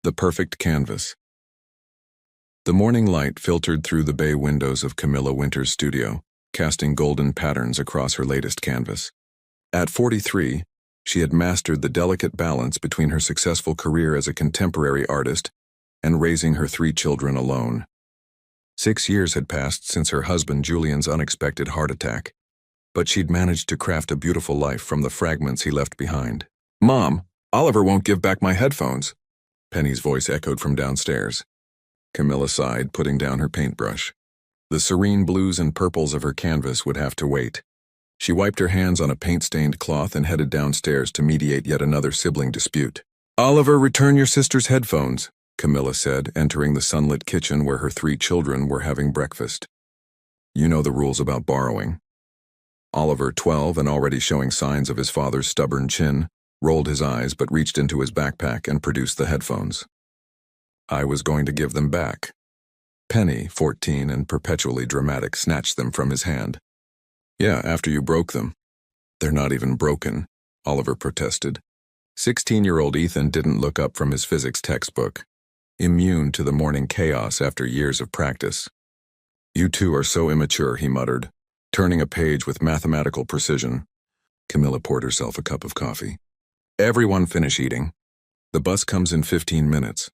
The perfect canvas. The morning light filtered through the bay windows of Camilla Winter's studio, casting golden patterns across her latest canvas. At 43, she had mastered the delicate balance between her successful career as a contemporary artist and raising her 3 children alone. 6 years had passed since her husband Julian's unexpected heart attack, but she'd managed to craft a beautiful life from the fragments he left behind. "Mom, Oliver won't give back my headphones," Penny's voice echoed from downstairs. Camilla sighed, putting down her paintbrush. The serene blues and purples of her canvas would have to wait. She wiped her hands on a paint-stained cloth and headed downstairs to mediate yet another sibling dispute. "Oliver, return your sister's headphones," Camilla said, entering the sunlit kitchen where her 3 children were having breakfast. "You know the rules about borrowing." Oliver, 12 and already showing signs of his father's stubborn chin, rolled his eyes but reached into his backpack and produced the headphones. "I was going to give them back." Penny, 14 and perpetually dramatic, snatched them from his hand. "Yeah, after you broke them." "They're not even broken," Oliver protested. 16-year-old Ethan didn't look up from his physics textbook, immune to the morning chaos after years of practice. "You two are so immature," he muttered, turning a page with mathematical precision. Camilla poured herself a cup of coffee. "Everyone finish eating. The bus comes in 15 minutes.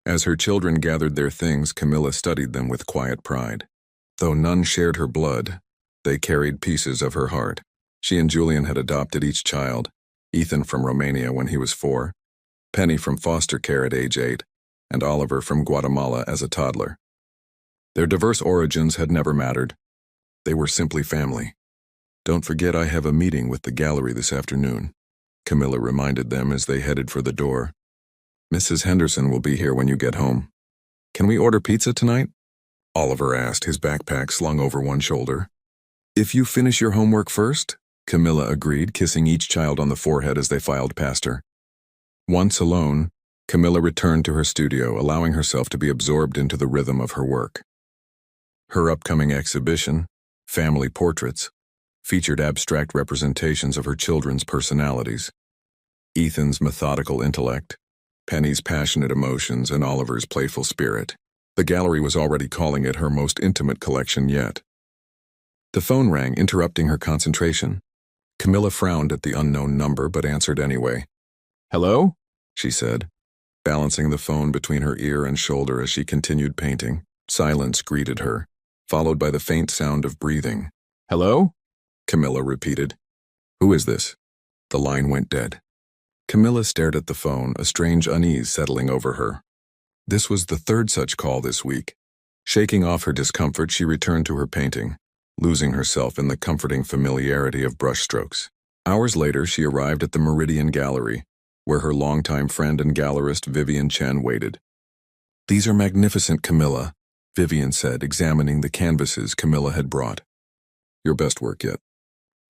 As her children gathered their things, Camilla studied them with quiet pride. Though none shared her blood, they carried pieces of her heart. She and Julian had adopted each child, Ethan from Romania when he was 4, Penny from foster care at age 8, and Oliver from Guatemala as a toddler. Their diverse origins had never mattered. They were simply family. "Don't forget I have a meeting with the gallery this afternoon," Camilla reminded them as they headed for the door. "Mrs. Henderson will be here when you get home." "Can we order pizza tonight?" Oliver asked, his backpack slung over one shoulder. "If you finish your homework first," Camilla agreed, kissing each child on the forehead as they filed past her. Once alone, Camilla returned to her studio, allowing herself to be absorbed into the rhythm of her work. Her upcoming exhibition, Family Portraits, featured abstract representations of her children's personalities. Ethan's methodical intellect, Penny's passionate emotions, and Oliver's playful spirit. The gallery was already calling it her most intimate collection yet. The phone rang, interrupting her concentration. Camilla frowned at the unknown number but answered anyway. "Hello?" she said, balancing the phone between her ear and shoulder as she continued painting. Silence greeted her, followed by the faint sound of breathing. "Hello?" Camilla repeated. "Who is this?" The line went dead. Camilla stared at the phone, a strange unease settling over her. This was the 3rd such call this week. Shaking off her discomfort, she returned to her painting, losing herself in the comforting familiarity of brushstrokes. Hours later, she arrived at the Meridian Gallery, where her longtime friend and gallerist Vivian Chen waited. "These are magnificent, Camilla," Vivian said, examining the canvases Camilla had brought. "Your best work yet.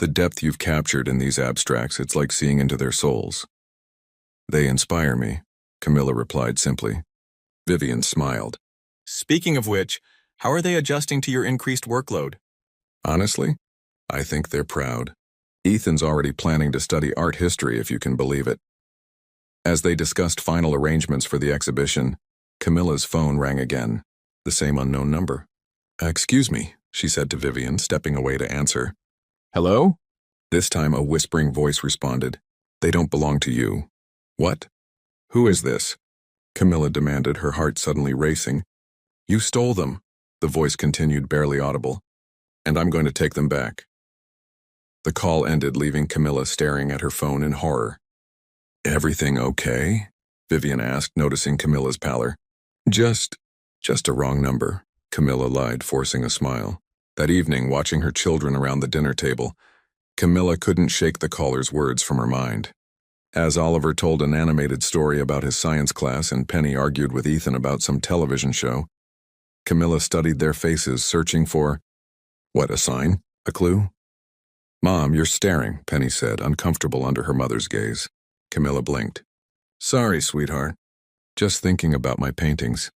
The depth you've captured in these abstracts, it's like seeing into their souls." "They inspire me," Camilla replied simply. Vivian smiled. "Speaking of which, how are they adjusting to your increased workload?" "Honestly, I think they're proud. Ethan's already planning to study art history, if you can believe it." As they discussed final arrangements for the exhibition, Camilla's phone rang again, the same unknown number. "Excuse me," she said to Vivian, stepping away to answer. "Hello?" This time a whispering voice responded. "They don't belong to you." "What? Who is this?" Camilla demanded, her heart suddenly racing. "You stole them," the voice continued, barely audible, "and I'm going to take them back." The call ended, leaving Camilla staring at her phone in horror. "Everything okay?" Vivian asked, noticing Camilla's pallor. Just a wrong number," Camilla lied, forcing a smile. That evening, watching her children around the dinner table, Camilla couldn't shake the caller's words from her mind. As Oliver told an animated story about his science class and Penny argued with Ethan about some television show, Camilla studied their faces, searching for, what, a sign? A clue? "Mom, you're staring," Penny said, uncomfortable under her mother's gaze. Camilla blinked. "Sorry, sweetheart. Just thinking about my paintings."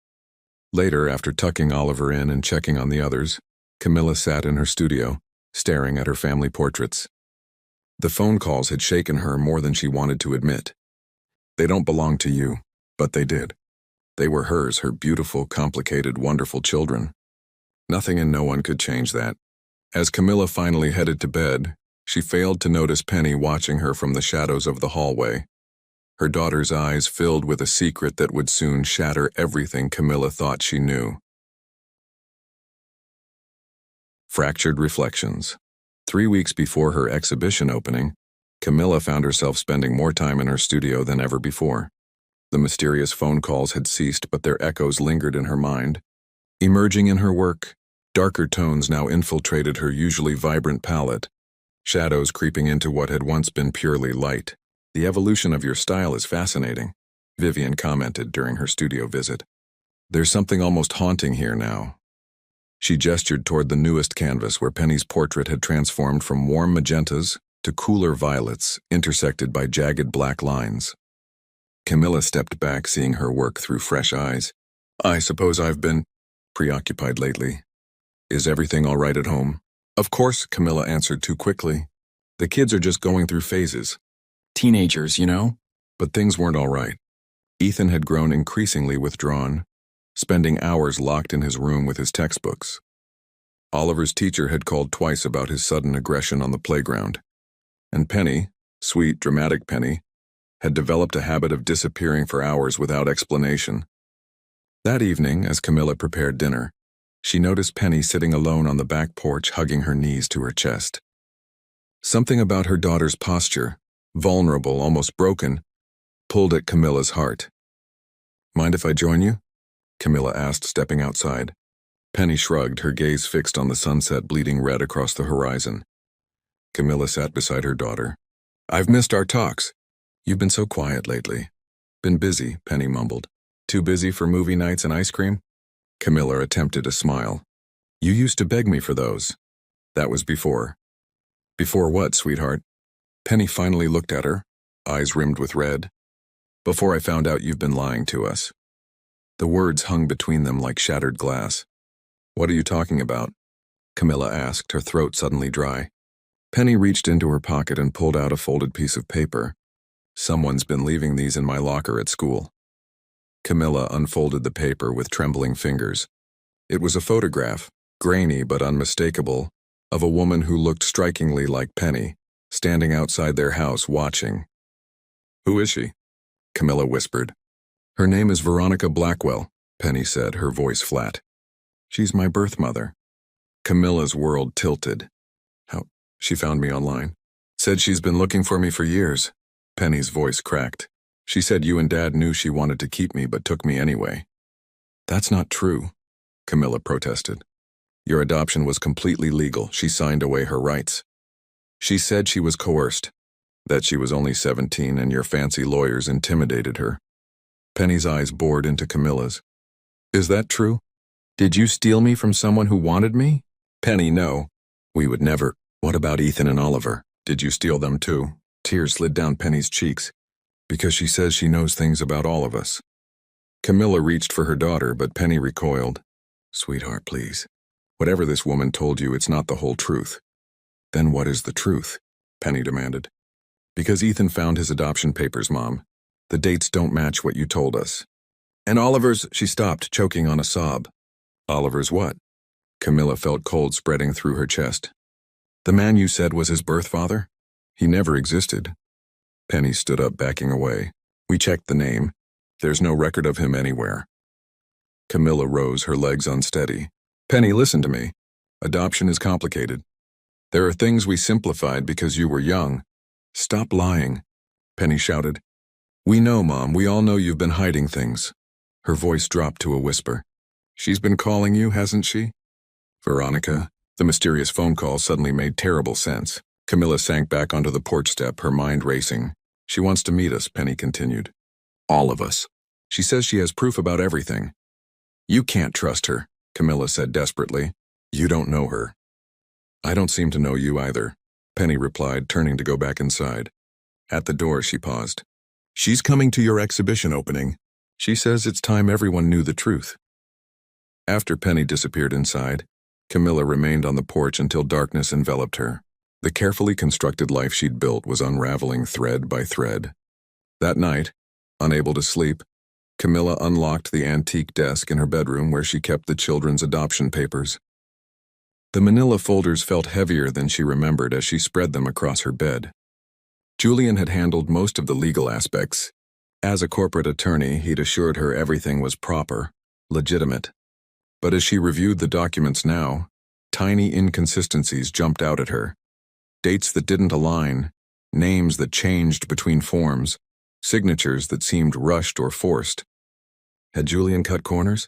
Later, after tucking Oliver in and checking on the others, Camilla sat in her studio, staring at her family portraits. The phone calls had shaken her more than she wanted to admit. "They don't belong to you," But they did. They were hers, her beautiful, complicated, wonderful children. Nothing and no one could change that. As Camilla finally headed to bed, she failed to notice Penny watching her from the shadows of the hallway. Her daughter's eyes filled with a secret that would soon shatter everything Camilla thought she knew. Fractured Reflections. 3 weeks before her exhibition opening, Camilla found herself spending more time in her studio than ever before. The mysterious phone calls had ceased, but their echoes lingered in her mind. Emerging in her work, darker tones now infiltrated her usually vibrant palette, shadows creeping into what had once been purely light. "The evolution of your style is fascinating," Vivian commented during her studio visit. "There's something almost haunting here now." She gestured toward the newest canvas where Penny's portrait had transformed from warm magentas to cooler violets intersected by jagged black lines. Camilla stepped back, seeing her work through fresh eyes. "I suppose I've been preoccupied lately. Is everything all right at home?" "Of course," Camilla answered too quickly. "The kids are just going through phases. Teenagers, you know?" But things weren't all right. Ethan had grown increasingly withdrawn, spending hours locked in his room with his textbooks. Oliver's teacher had called twice about his sudden aggression on the playground. And Penny, sweet, dramatic Penny, had developed a habit of disappearing for hours without explanation. That evening, as Camilla prepared dinner, she noticed Penny sitting alone on the back porch, hugging her knees to her chest. Something about her daughter's posture, vulnerable, almost broken, pulled at Camilla's heart. "Mind if I join you?" Camilla asked, stepping outside. Penny shrugged, her gaze fixed on the sunset bleeding red across the horizon. Camilla sat beside her daughter. "I've missed our talks. You've been so quiet lately." "Been busy," Penny mumbled. "Too busy for movie nights and ice cream?" Camilla attempted a smile. "You used to beg me for those." "That was before." "Before what, sweetheart?" Penny finally looked at her, eyes rimmed with red. "Before I found out you've been lying to us." The words hung between them like shattered glass. "What are you talking about?" Camilla asked, her throat suddenly dry. Penny reached into her pocket and pulled out a folded piece of paper. "Someone's been leaving these in my locker at school." Camilla unfolded the paper with trembling fingers. It was a photograph, grainy but unmistakable, of a woman who looked strikingly like Penny, standing outside their house watching. "Who is she?" Camilla whispered. "Her name is Veronica Blackwell," Penny said, her voice flat. "She's my birth mother." Camilla's world tilted. "How? She found me online. Said she's been looking for me for years." Penny's voice cracked. "She said you and Dad knew she wanted to keep me but took me anyway." "That's not true," Camilla protested. "Your adoption was completely legal. She signed away her rights. She said she was coerced, that she was only 17 and your fancy lawyers intimidated her." Penny's eyes bored into Camilla's. "Is that true? Did you steal me from someone who wanted me?" "Penny, no. We would never." "What about Ethan and Oliver? Did you steal them too?" Tears slid down Penny's cheeks. "Because she says she knows things about all of us." Camilla reached for her daughter, but Penny recoiled. "Sweetheart, please. Whatever this woman told you, it's not the whole truth." "Then what is the truth?" Penny demanded. "Because Ethan found his adoption papers, Mom. The dates don't match what you told us." "And Oliver's—" She stopped, choking on a sob. "Oliver's what?" Camilla felt cold spreading through her chest. "The man you said was his birth father? He never existed." Penny stood up, backing away. "We checked the name. There's no record of him anywhere." Camilla rose, her legs unsteady. "Penny, listen to me. Adoption is complicated. There are things we simplified because you were young." "Stop lying," Penny shouted. "We know, Mom. We all know you've been hiding things." Her voice dropped to a whisper. "She's been calling you, hasn't she?" "Veronica." The mysterious phone call suddenly made terrible sense. Camilla sank back onto the porch step, her mind racing. "She wants to meet us," Penny continued. "All of us. She says she has proof about everything." "You can't trust her," Camilla said desperately. "You don't know her." "I don't seem to know you either," Penny replied, turning to go back inside. At the door, she paused. "She's coming to your exhibition opening. She says it's time everyone knew the truth." After Penny disappeared inside, Camilla remained on the porch until darkness enveloped her. The carefully constructed life she'd built was unraveling thread by thread. That night, unable to sleep, Camilla unlocked the antique desk in her bedroom where she kept the children's adoption papers. The manila folders felt heavier than she remembered as she spread them across her bed. Julian had handled most of the legal aspects. As a corporate attorney, he'd assured her everything was proper, legitimate. But as she reviewed the documents now, tiny inconsistencies jumped out at her. Dates that didn't align, names that changed between forms, signatures that seemed rushed or forced. Had Julian cut corners?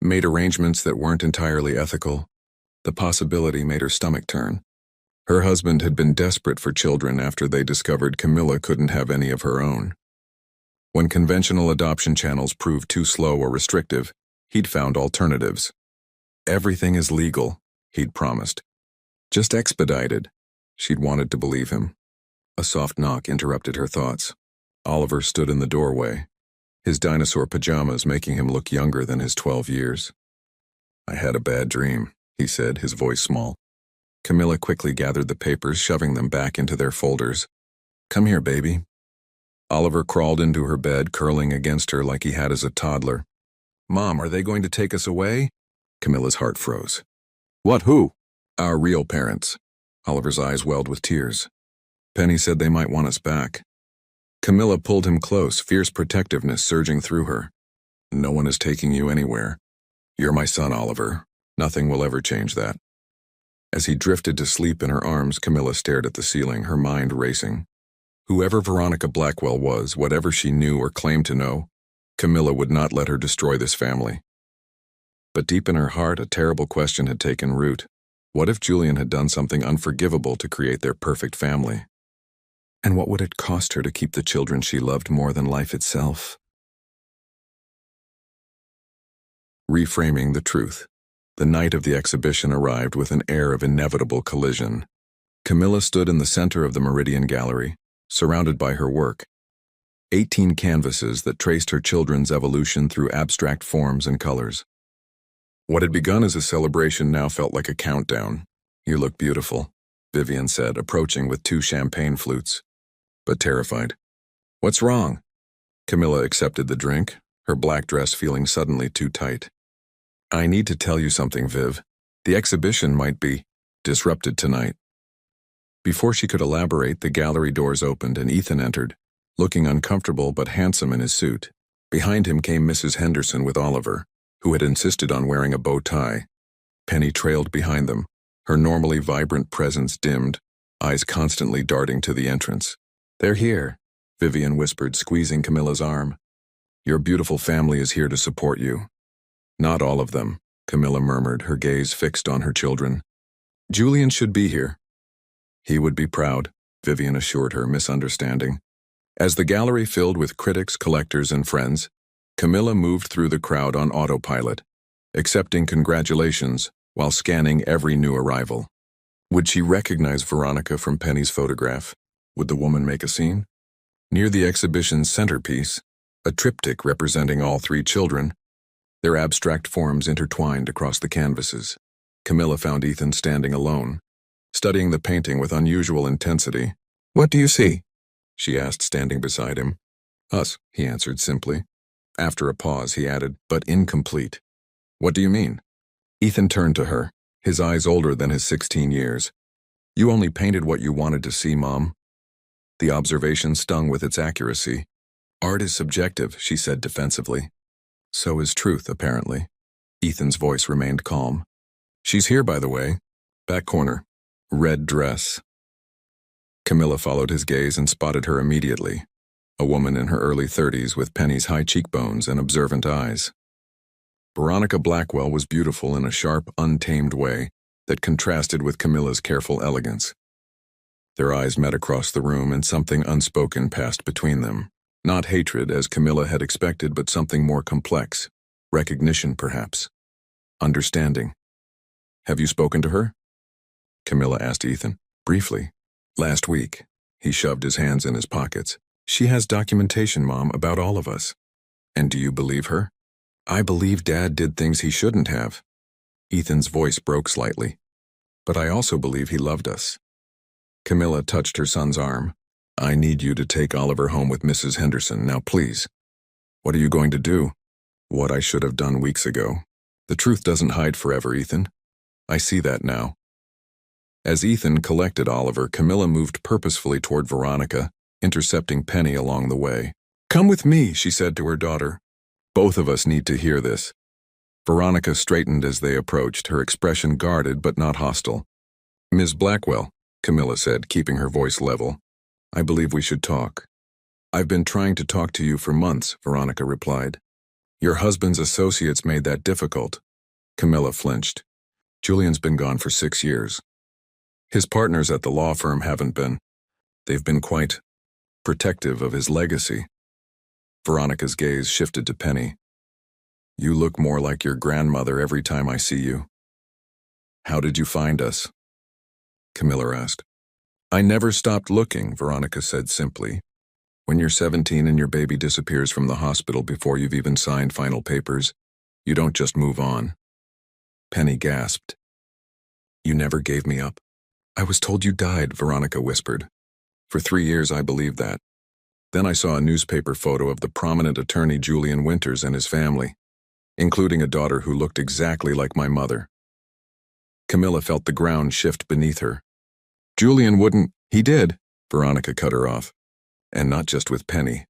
Made arrangements that weren't entirely ethical? The possibility made her stomach turn. Her husband had been desperate for children after they discovered Camilla couldn't have any of her own. When conventional adoption channels proved too slow or restrictive, he'd found alternatives. Everything is legal, he'd promised. Just expedited. She'd wanted to believe him. A soft knock interrupted her thoughts. Oliver stood in the doorway, his dinosaur pajamas making him look younger than his 12 years. "I had a bad dream," he said, his voice small. Camilla quickly gathered the papers, shoving them back into their folders. "Come here, baby." Oliver crawled into her bed, curling against her like he had as a toddler. "Mom, are they going to take us away?" Camilla's heart froze. "What, who?" "Our real parents." Oliver's eyes welled with tears. "Penny said they might want us back." Camilla pulled him close, fierce protectiveness surging through her. "No one is taking you anywhere. You're my son, Oliver. Nothing will ever change that." As he drifted to sleep in her arms, Camilla stared at the ceiling, her mind racing. Whoever Veronica Blackwell was, whatever she knew or claimed to know, Camilla would not let her destroy this family. But deep in her heart, a terrible question had taken root. What if Julian had done something unforgivable to create their perfect family? And what would it cost her to keep the children she loved more than life itself? Reframing the truth. The night of the exhibition arrived with an air of inevitable collision. Camilla stood in the center of the Meridian Gallery, surrounded by her work. 18 canvases that traced her children's evolution through abstract forms and colors. What had begun as a celebration now felt like a countdown. "You look beautiful," Vivian said, approaching with 2 champagne flutes, but terrified. "What's wrong?" Camilla accepted the drink, her black dress feeling suddenly too tight. "I need to tell you something, Viv. The exhibition might be disrupted tonight." Before she could elaborate, the gallery doors opened and Ethan entered, looking uncomfortable but handsome in his suit. Behind him came Mrs. Henderson with Oliver, who had insisted on wearing a bow tie. Penny trailed behind them, her normally vibrant presence dimmed, eyes constantly darting to the entrance. "They're here," Vivian whispered, squeezing Camilla's arm. "Your beautiful family is here to support you." "Not all of them," Camilla murmured, her gaze fixed on her children. "Julian should be here." "He would be proud," Vivian assured her, misunderstanding. As the gallery filled with critics, collectors, and friends, Camilla moved through the crowd on autopilot, accepting congratulations while scanning every new arrival. Would she recognize Veronica from Penny's photograph? Would the woman make a scene? Near the exhibition's centerpiece, a triptych representing all 3 children, their abstract forms intertwined across the canvases. Camilla found Ethan standing alone, studying the painting with unusual intensity. "What do you see?" she asked, standing beside him. "Us," he answered simply. After a pause, he added, "But incomplete." "What do you mean?" Ethan turned to her, his eyes older than his 16 years. "You only painted what you wanted to see, Mom." The observation stung with its accuracy. "Art is subjective," she said defensively. "So is truth, apparently." Ethan's voice remained calm. "She's here, by the way. Back corner. Red dress." Camilla followed his gaze and spotted her immediately. A woman in her early 30s with Penny's high cheekbones and observant eyes. Veronica Blackwell was beautiful in a sharp, untamed way that contrasted with Camilla's careful elegance. Their eyes met across the room and something unspoken passed between them. Not hatred, as Camilla had expected, but something more complex. Recognition, perhaps. Understanding. "Have you spoken to her?" Camilla asked Ethan, briefly. "Last week." He shoved his hands in his pockets. "She has documentation, Mom, about all of us." "And do you believe her?" "I believe Dad did things he shouldn't have." Ethan's voice broke slightly. "But I also believe he loved us." Camilla touched her son's arm. "I need you to take Oliver home with Mrs. Henderson, now please." What are you going to do? What I should have done weeks ago. The truth doesn't hide forever, Ethan. I see that now. As Ethan collected Oliver, Camilla moved purposefully toward Veronica, intercepting Penny along the way. Come with me, she said to her daughter. Both of us need to hear this. Veronica straightened as they approached, her expression guarded but not hostile. Ms. Blackwell, Camilla said, keeping her voice level. I believe we should talk. I've been trying to talk to you for months, Veronica replied. Your husband's associates made that difficult. Camilla flinched. Julian's been gone for 6 years. His partners at the law firm haven't been. They've been quite protective of his legacy. Veronica's gaze shifted to Penny. You look more like your grandmother every time I see you. How did you find us? Camilla asked. I never stopped looking, Veronica said simply. When you're 17 and your baby disappears from the hospital before you've even signed final papers, you don't just move on. Penny gasped. You never gave me up. I was told you died, Veronica whispered. For 3 years I believed that. Then I saw a newspaper photo of the prominent attorney Julian Winters and his family, including a daughter who looked exactly like my mother. Camilla felt the ground shift beneath her. Julian wouldn't. He did, Veronica cut her off. And not just with Penny.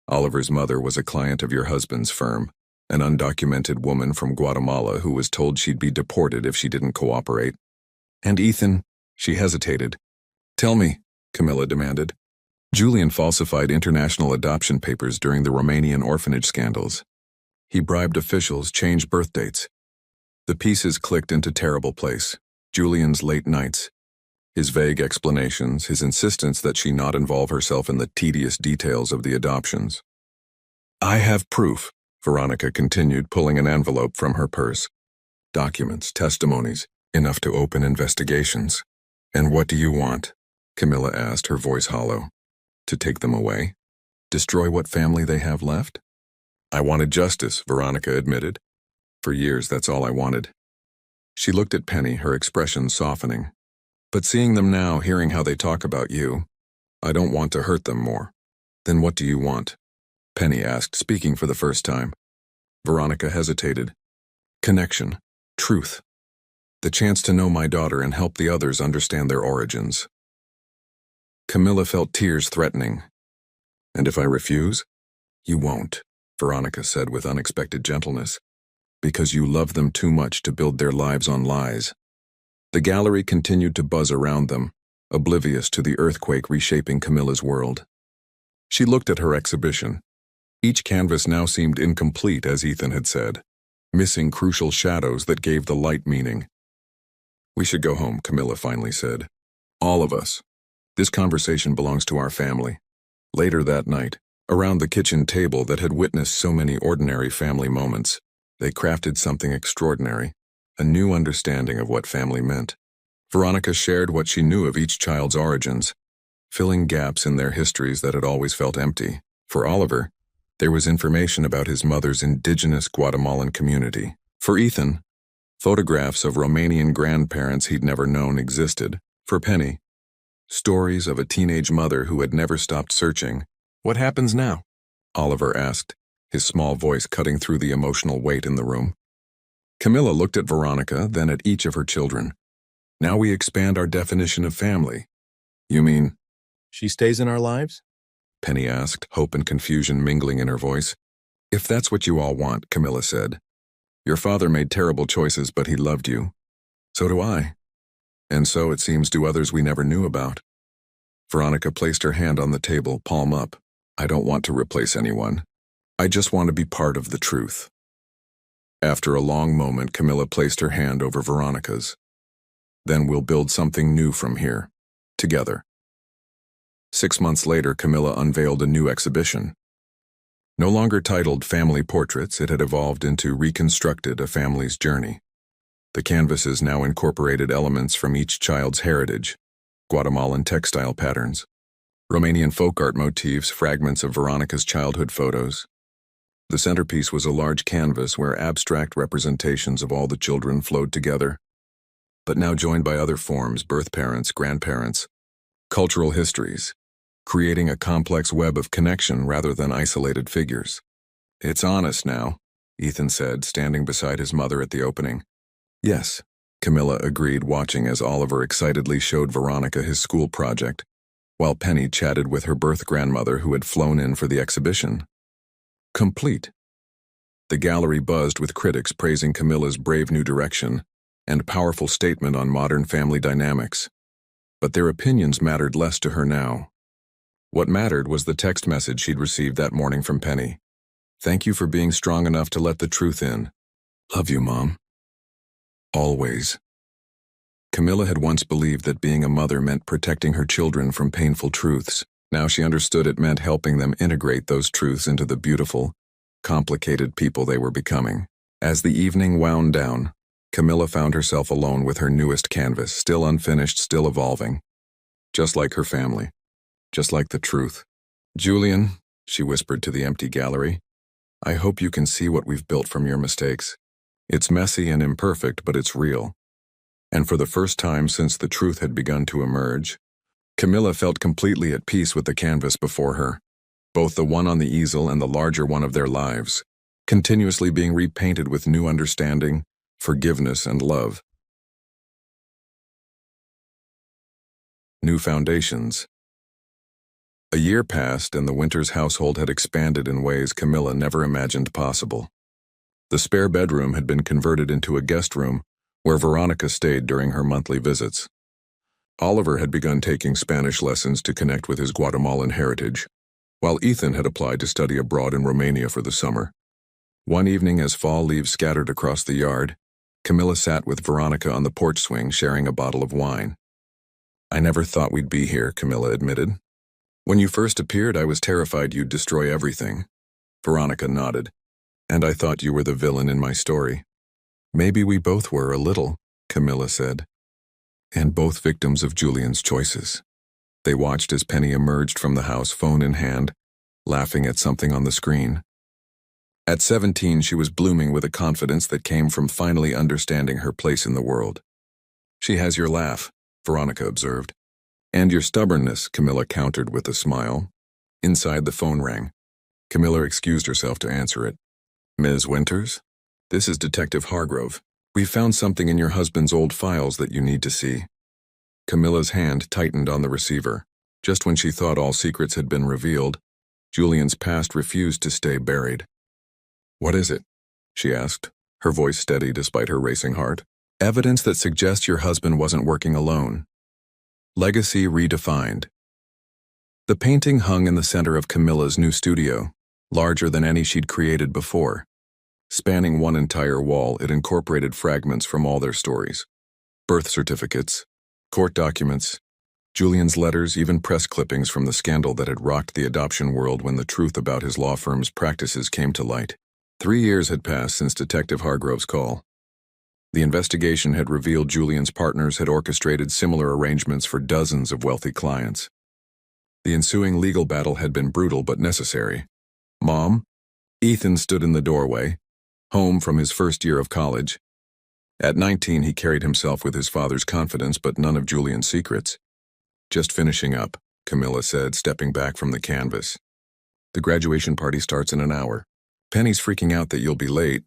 Oliver's mother was a client of your husband's firm, an undocumented woman from Guatemala who was told she'd be deported if she didn't cooperate. And Ethan, she hesitated. Tell me, Camilla demanded. Julian falsified international adoption papers during the Romanian orphanage scandals. He bribed officials, changed birth dates. The pieces clicked into terrible place. Julian's late nights, his vague explanations, his insistence that she not involve herself in the tedious details of the adoptions. I have proof, Veronica continued, pulling an envelope from her purse. Documents, testimonies, enough to open investigations. And what do you want? Camilla asked, her voice hollow. To take them away? Destroy what family they have left? I wanted justice, Veronica admitted. For years, that's all I wanted. She looked at Penny, her expression softening. But seeing them now, hearing how they talk about you, I don't want to hurt them more. Then what do you want? Penny asked, speaking for the first time. Veronica hesitated. Connection. Truth. The chance to know my daughter and help the others understand their origins. Camilla felt tears threatening. And if I refuse? You won't, Veronica said with unexpected gentleness. Because you love them too much to build their lives on lies. The gallery continued to buzz around them, oblivious to the earthquake reshaping Camilla's world. She looked at her exhibition. Each canvas now seemed incomplete, as Ethan had said, missing crucial shadows that gave the light meaning. We should go home, Camilla finally said. All of us. This conversation belongs to our family. Later that night, around the kitchen table that had witnessed so many ordinary family moments, they crafted something extraordinary, a new understanding of what family meant. Veronica shared what she knew of each child's origins, filling gaps in their histories that had always felt empty. For Oliver, there was information about his mother's indigenous Guatemalan community. For Ethan, photographs of Romanian grandparents he'd never known existed. For Penny, stories of a teenage mother who had never stopped searching. What happens now? Oliver asked, his small voice cutting through the emotional weight in the room. Camilla looked at Veronica, then at each of her children. Now we expand our definition of family. You mean? She stays in our lives? Penny asked, hope and confusion mingling in her voice. If that's what you all want, Camilla said. Your father made terrible choices, but he loved you. So do I. And so, it seems, do others we never knew about. Veronica placed her hand on the table, palm up. I don't want to replace anyone. I just want to be part of the truth. After a long moment, Camilla placed her hand over Veronica's. Then we'll build something new from here. Together. 6 months later, Camilla unveiled a new exhibition. No longer titled Family Portraits, it had evolved into Reconstructed, a Family's Journey. The canvases now incorporated elements from each child's heritage, Guatemalan textile patterns, Romanian folk art motifs, fragments of Veronica's childhood photos. The centerpiece was a large canvas where abstract representations of all the children flowed together, but now joined by other forms, birth parents, grandparents, cultural histories, creating a complex web of connection rather than isolated figures. It's honest now, Ethan said, standing beside his mother at the opening. Yes, Camilla agreed, watching as Oliver excitedly showed Veronica his school project, while Penny chatted with her birth grandmother who had flown in for the exhibition. Complete. The gallery buzzed with critics praising Camilla's brave new direction and powerful statement on modern family dynamics. But their opinions mattered less to her now. What mattered was the text message she'd received that morning from Penny. Thank you for being strong enough to let the truth in. Love you, Mom. Always. Camilla had once believed that being a mother meant protecting her children from painful truths. Now she understood it meant helping them integrate those truths into the beautiful, complicated people they were becoming. As the evening wound down, Camilla found herself alone with her newest canvas, still unfinished, still evolving. Just like her family. Just like the truth. Julian, she whispered to the empty gallery, I hope you can see what we've built from your mistakes. It's messy and imperfect, but it's real. And for the first time since the truth had begun to emerge, Camilla felt completely at peace with the canvas before her, both the one on the easel and the larger one of their lives, continuously being repainted with new understanding, forgiveness, and love. New foundations. A year passed and the Winters household had expanded in ways Camilla never imagined possible. The spare bedroom had been converted into a guest room where Veronica stayed during her monthly visits. Oliver had begun taking Spanish lessons to connect with his Guatemalan heritage, while Ethan had applied to study abroad in Romania for the summer. One evening, as fall leaves scattered across the yard, Camilla sat with Veronica on the porch swing sharing a bottle of wine. I never thought we'd be here, Camilla admitted. When you first appeared, I was terrified you'd destroy everything. Veronica nodded. And I thought you were the villain in my story. Maybe we both were a little, Camilla said. And both victims of Julian's choices. They watched as Penny emerged from the house, phone in hand, laughing at something on the screen. At 17, she was blooming with a confidence that came from finally understanding her place in the world. She has your laugh, Veronica observed. And your stubbornness, Camilla countered with a smile. Inside, the phone rang. Camilla excused herself to answer it. Ms. Winters? This is Detective Hargrove. We've found something in your husband's old files that you need to see. Camilla's hand tightened on the receiver. Just when she thought all secrets had been revealed, Julian's past refused to stay buried. What is it? She asked, her voice steady despite her racing heart. Evidence that suggests your husband wasn't working alone. Legacy redefined. The painting hung in the center of Camilla's new studio, larger than any she'd created before. Spanning one entire wall, it incorporated fragments from all their stories. Birth certificates, court documents, Julian's letters, even press clippings from the scandal that had rocked the adoption world when the truth about his law firm's practices came to light. 3 years had passed since Detective Hargrove's call. The investigation had revealed Julian's partners had orchestrated similar arrangements for dozens of wealthy clients. The ensuing legal battle had been brutal but necessary. Mom? Ethan stood in the doorway, home from his first year of college. At 19, he carried himself with his father's confidence but none of Julian's secrets. Just finishing up, Camilla said, stepping back from the canvas. The graduation party starts in an hour. Penny's freaking out that you'll be late.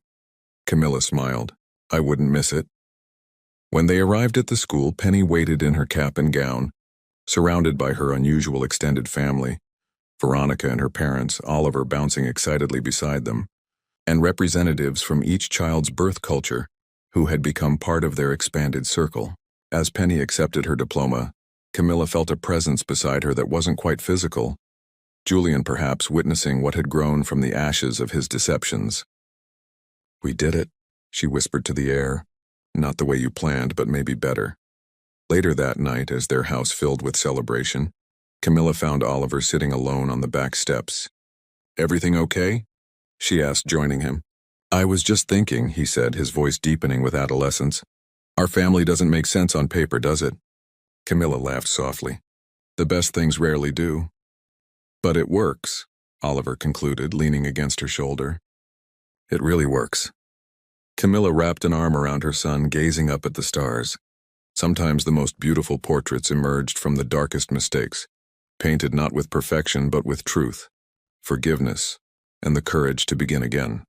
Camilla smiled. I wouldn't miss it. When they arrived at the school, Penny waited in her cap and gown, surrounded by her unusual extended family, Veronica and her parents, Oliver bouncing excitedly beside them, and representatives from each child's birth culture who had become part of their expanded circle. As Penny accepted her diploma, Camilla felt a presence beside her that wasn't quite physical, Julian perhaps witnessing what had grown from the ashes of his deceptions. We did it, she whispered to the air. Not the way you planned, but maybe better. Later that night, as their house filled with celebration, Camilla found Oliver sitting alone on the back steps. Everything okay? She asked, joining him. I was just thinking, he said, his voice deepening with adolescence. Our family doesn't make sense on paper, does it? Camilla laughed softly. The best things rarely do. But it works, Oliver concluded, leaning against her shoulder. It really works. Camilla wrapped an arm around her son, gazing up at the stars. Sometimes the most beautiful portraits emerged from the darkest mistakes, painted not with perfection but with truth, forgiveness, and the courage to begin again.